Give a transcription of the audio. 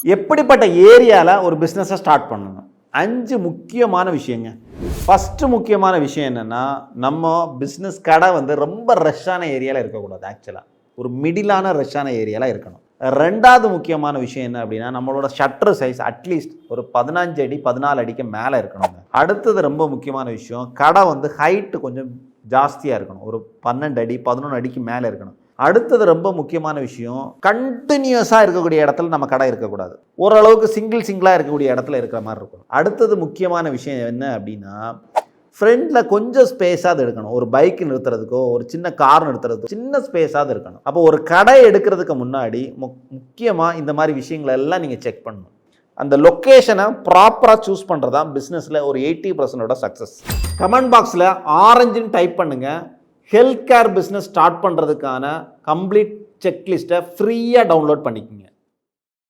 எப்படிப்பட்ட ஏரியாவில் ஒரு பிஸ்னஸை ஸ்டார்ட் பண்ணணும்? 5 முக்கியமான விஷயங்க. ஃபஸ்ட்டு முக்கியமான விஷயம் என்னென்னா, நம்ம பிஸ்னஸ் கடை ரொம்ப ரஷ்ஷான ஏரியாவில் இருக்கக்கூடாது. ஆக்சுவலாக ஒரு மிடிலான ரஷ்ஷான ஏரியாவில் இருக்கணும். 2வது முக்கியமான விஷயம் என்ன அப்படின்னா, நம்மளோட ஷட்டர் சைஸ் அட்லீஸ்ட் ஒரு 15 அடி 14 அடிக்கு மேலே இருக்கணுங்க. அடுத்தது ரொம்ப முக்கியமான விஷயம், கடை ஹைட்டு கொஞ்சம் ஜாஸ்தியாக இருக்கணும். ஒரு 12 அடி 11 அடிக்கு மேலே இருக்கணும். அடுத்தது ரொம்ப முக்கியமான விஷயம், கண்டினியூஸாக இருக்கக்கூடிய இடத்துல நம்ம கடை இருக்கக்கூடாது. ஓரளவுக்கு சிங்கிளாக இருக்கக்கூடிய இடத்துல இருக்கிற மாதிரி இருக்கணும். அடுத்தது முக்கியமான விஷயம் என்ன அப்படின்னா, ஃப்ரண்டில் கொஞ்சம் ஸ்பேஸாக எடுக்கணும். ஒரு பைக் நிறுத்துறதுக்கோ ஒரு சின்ன கார் நிறுத்துறதுக்கோ சின்ன ஸ்பேஸாக இருக்கணும். அப்போ ஒரு கடை எடுக்கிறதுக்கு முன்னாடி முக்கியமாக இந்த மாதிரி விஷயங்களை எல்லாம் நீங்கள் செக் பண்ணணும். அந்த லொக்கேஷனை ப்ராப்பராக சூஸ் பண்ணுறது தான் பிஸ்னஸில் ஒரு 80% சக்ஸஸ். கமெண்ட் பாக்ஸில் ஆரஞ்சுன்னு டைப் பண்ணுங்கள். ஹெல்த் கேர் பிஸ்னஸ் ஸ்டார்ட் பண்ணுறதுக்கான கம்ப்ளீட் செக்லிஸ்ட்டை ஃப்ரீயாக டவுன்லோட் பண்ணிக்கோங்க.